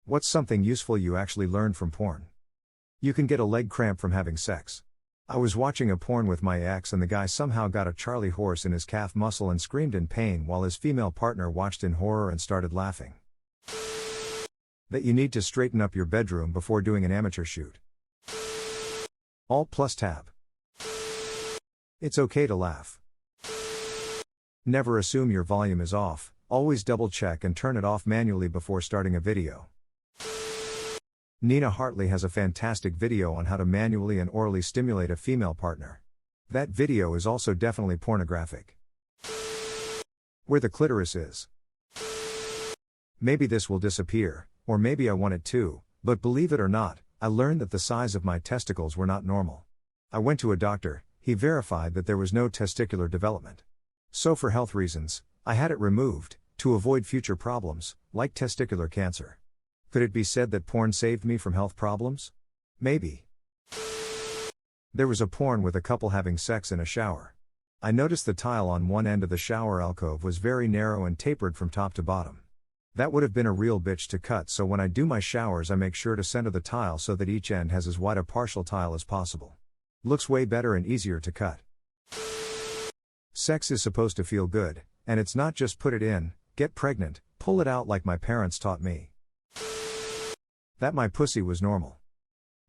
What's something useful you actually learned from porn? You can get a leg cramp from having sex. I was watching a porn with my ex and the guy somehow got a Charlie horse in his calf muscle and screamed in pain while his female partner watched in horror and started laughing. That you need to straighten up your bedroom before doing an amateur shoot. Alt plus tab. It's okay to laugh. Never assume your volume is off, always double check and turn it off manually before starting a video. Nina Hartley has a fantastic video on how to manually and orally stimulate a female partner. That video is also definitely pornographic. Where the clitoris is. Maybe this will disappear, or maybe I want it to, but believe it or not, I learned that the size of my testicles were not normal. I went to a doctor, he verified that there was no testicular development. So for health reasons, I had it removed, to avoid future problems, like testicular cancer. Could it be said that porn saved me from health problems? Maybe. There was a porn with a couple having sex in a shower. I noticed the tile on one end of the shower alcove was very narrow and tapered from top to bottom. That would have been a real bitch to cut, so when I do my showers I make sure to center the tile so that each end has as wide a partial tile as possible. Looks way better and easier to cut. Sex is supposed to feel good, and it's not just put it in, get pregnant, pull it out like my parents taught me. That my pussy was normal.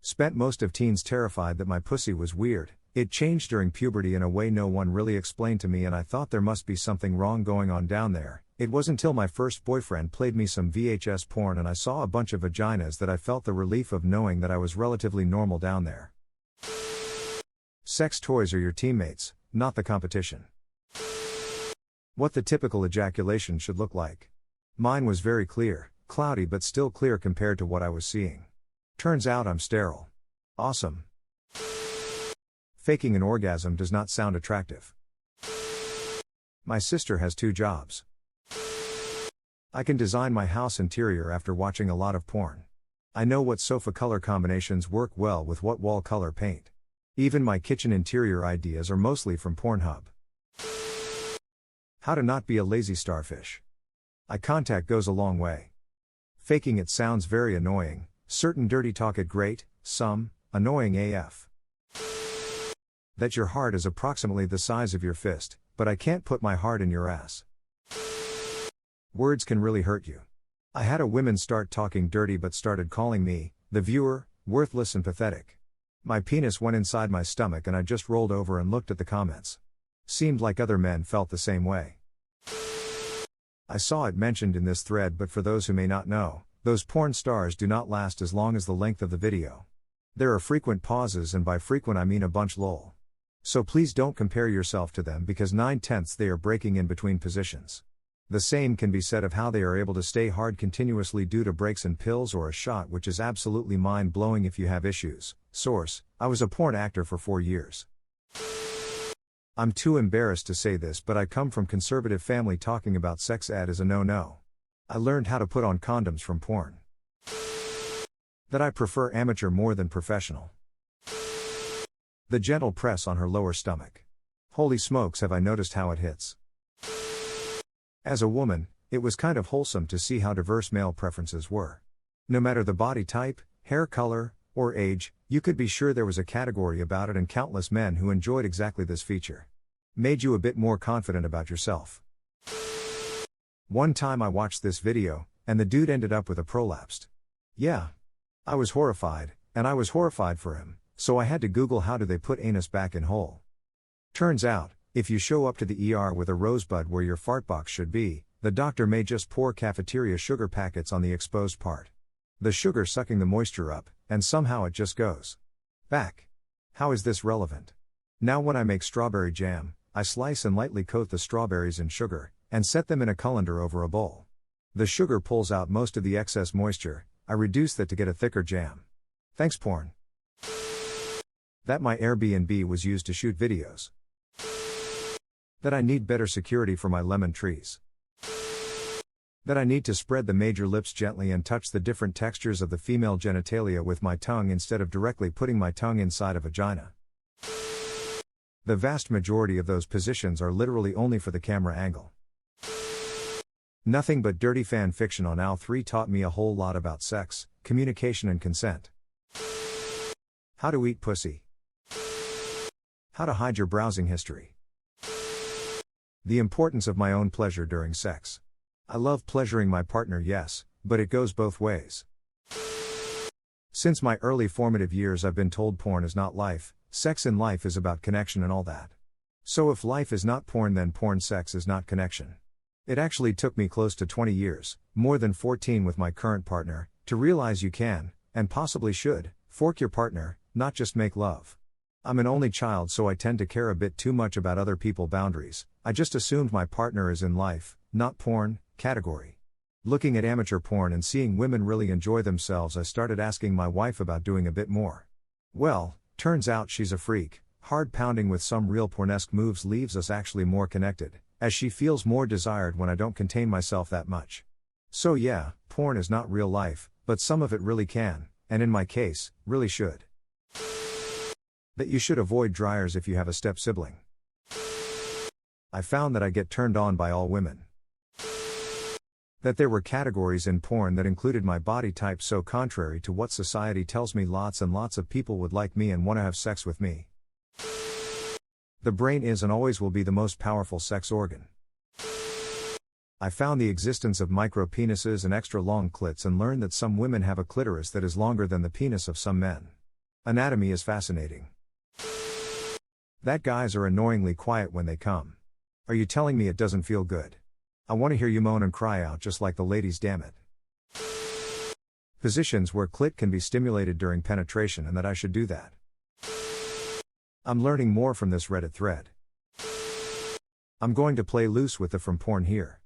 Spent most of teens terrified that my pussy was weird. It changed during puberty in a way no one really explained to me and I thought there must be something wrong going on down there. It was until my first boyfriend played me some VHS porn and I saw a bunch of vaginas that I felt the relief of knowing that I was relatively normal down there. Sex toys are your teammates, not the competition. What the typical ejaculation should look like. Mine was very clear, cloudy but still clear compared to what I was seeing. Turns out I'm sterile. Awesome. Faking an orgasm does not sound attractive. My sister has 2 jobs. I can design my house interior after watching a lot of porn. I know what sofa color combinations work well with what wall color paint. Even my kitchen interior ideas are mostly from Pornhub. How to not be a lazy starfish. Eye contact goes a long way. Faking it sounds very annoying, certain dirty talk it great, some, annoying AF. That your heart is approximately the size of your fist, but I can't put my heart in your ass. Words can really hurt you. I had a woman start talking dirty but started calling me, the viewer, worthless and pathetic. My penis went inside my stomach and I just rolled over and looked at the comments. Seemed like other men felt the same way. I saw it mentioned in this thread, but for those who may not know, those porn stars do not last as long as the length of the video. There are frequent pauses, and by frequent I mean a bunch lol. So please don't compare yourself to them because 9/10 they are breaking in between positions. The same can be said of how they are able to stay hard continuously due to breaks and pills or a shot, which is absolutely mind-blowing if you have issues. Source: I was a porn actor for 4 years. I'm too embarrassed to say this, but I come from conservative family. Talking about sex ed is a no-no. I learned how to put on condoms from porn. That I prefer amateur more than professional. The gentle press on her lower stomach. Holy smokes, have I noticed how it hits. As a woman, it was kind of wholesome to see how diverse male preferences were. No matter the body type, hair color, or age, you could be sure there was a category about it, and countless men who enjoyed exactly this feature. Made you a bit more confident about yourself. One time I watched this video, and the dude ended up with a prolapsed. Yeah. I was horrified, and I was horrified for him, so I had to Google how do they put anus back in hole. Turns out, if you show up to the ER with a rosebud where your fart box should be, the doctor may just pour cafeteria sugar packets on the exposed part. The sugar sucking the moisture up, and somehow it just goes back. How is this relevant? Now when I make strawberry jam, I slice and lightly coat the strawberries in sugar, and set them in a colander over a bowl. The sugar pulls out most of the excess moisture. I reduce that to get a thicker jam. Thanks porn. That my Airbnb was used to shoot videos. That I need better security for my lemon trees. That I need to spread the major lips gently and touch the different textures of the female genitalia with my tongue instead of directly putting my tongue inside a vagina. The vast majority of those positions are literally only for the camera angle. Nothing but dirty fan fiction on AO 3 taught me a whole lot about sex, communication and consent. How to eat pussy. How to hide your browsing history. The importance of my own pleasure during sex. I love pleasuring my partner, yes, but it goes both ways. Since my early formative years I've been told porn is not life, sex in life is about connection and all that. So if life is not porn, then porn sex is not connection. It actually took me close to 20 years, more than 14 with my current partner, to realize you can, and possibly should, fork your partner, not just make love. I'm an only child, so I tend to care a bit too much about other people's boundaries. I just assumed my partner is in life, not porn, category. Looking at amateur porn and seeing women really enjoy themselves, I started asking my wife about doing a bit more. Well, turns out she's a freak. Hard pounding with some real pornesque moves leaves us actually more connected, as she feels more desired when I don't contain myself that much. So yeah, porn is not real life, but some of it really can, and in my case, really should. That you should avoid dryers if you have a step sibling. I found that I get turned on by all women. That there were categories in porn that included my body type, so contrary to what society tells me, lots and lots of people would like me and want to have sex with me. The brain is and always will be the most powerful sex organ. I found the existence of micro-penises and extra long clits and learned that some women have a clitoris that is longer than the penis of some men. Anatomy is fascinating. That guys are annoyingly quiet when they come. Are you telling me it doesn't feel good? I want to hear you moan and cry out just like the ladies, damn it. Positions where clit can be stimulated during penetration and that I should do that. I'm learning more from this Reddit thread. I'm going to play loose with the from porn here.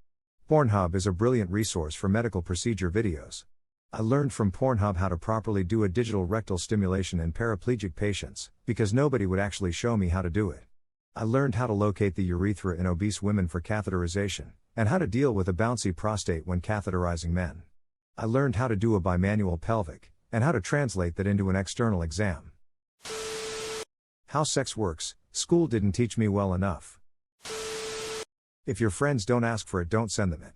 Pornhub is a brilliant resource for medical procedure videos. I learned from Pornhub how to properly do a digital rectal stimulation in paraplegic patients, because nobody would actually show me how to do it. I learned how to locate the urethra in obese women for catheterization, and how to deal with a bouncy prostate when catheterizing men. I learned how to do a bimanual pelvic, and how to translate that into an external exam. How sex works, school didn't teach me well enough. If your friends don't ask for it, don't send them it.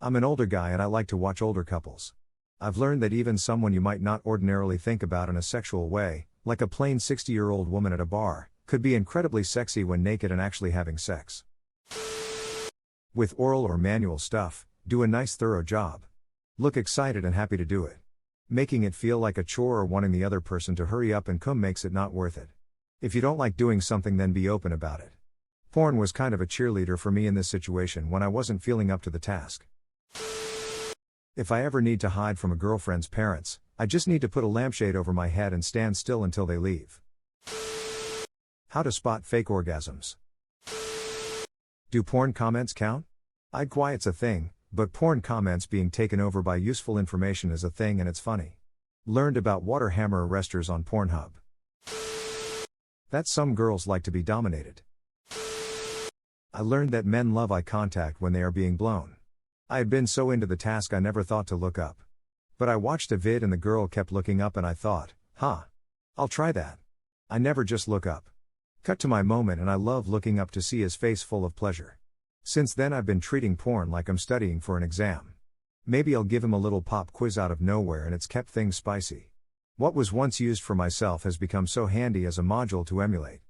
I'm an older guy and I like to watch older couples. I've learned that even someone you might not ordinarily think about in a sexual way, like a plain 60-year-old woman at a bar, could be incredibly sexy when naked and actually having sex. With oral or manual stuff, do a nice thorough job. Look excited and happy to do it. Making it feel like a chore or wanting the other person to hurry up and come makes it not worth it. If you don't like doing something, then be open about it. Porn was kind of a cheerleader for me in this situation when I wasn't feeling up to the task. If I ever need to hide from a girlfriend's parents, I just need to put a lampshade over my head and stand still until they leave. How to spot fake orgasms. Do porn comments count? I'd quiet's a thing, but porn comments being taken over by useful information is a thing, and it's funny. Learned about water hammer arresters on Pornhub. That some girls like to be dominated. I learned that men love eye contact when they are being blown. I had been so into the task I never thought to look up. But I watched a vid and the girl kept looking up and I thought, I'll try that. I never just look up. Cut to my moment and I love looking up to see his face full of pleasure. Since then I've been treating porn like I'm studying for an exam. Maybe I'll give him a little pop quiz out of nowhere and it's kept things spicy. What was once used for myself has become so handy as a module to emulate.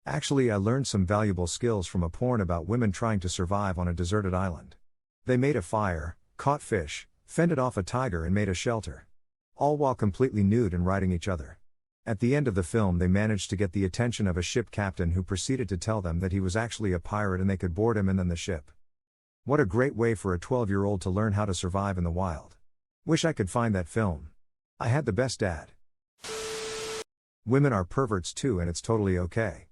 Actually, I learned some valuable skills from a porn about women trying to survive on a deserted island. They made a fire, caught fish, fended off a tiger and made a shelter. All while completely nude and riding each other. At the end of the film they managed to get the attention of a ship captain who proceeded to tell them that he was actually a pirate and they could board him and then the ship. What a great way for a 12-year-old to learn how to survive in the wild. Wish I could find that film. I had the best dad. Women are perverts too and it's totally okay.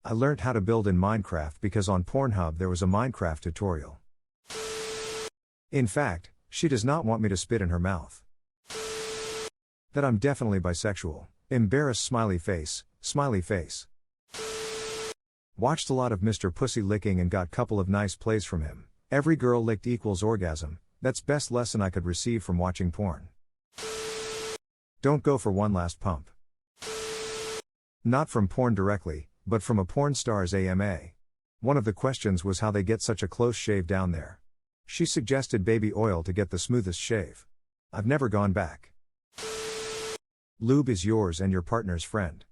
I learned how to build in Minecraft because on Pornhub there was a Minecraft tutorial. In fact, she does not want me to spit in her mouth. That I'm definitely bisexual. Embarrassed smiley face, smiley face. Watched a lot of Mr. Pussy licking and got couple of nice plays from him. Every girl licked equals orgasm. That's best lesson I could receive from watching porn. Don't go for one last pump. Not from porn directly, but from a porn star's AMA. One of the questions was how they get such a close shave down there. She suggested baby oil to get the smoothest shave. I've never gone back. Lube is yours and your partner's friend.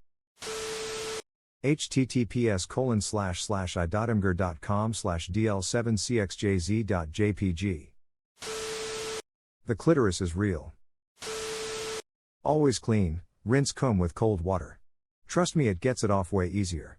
https://i.imgur.com/dl7cxjz.jpg. The clitoris is real. Always clean, rinse comb with cold water. Trust me, it gets it off way easier.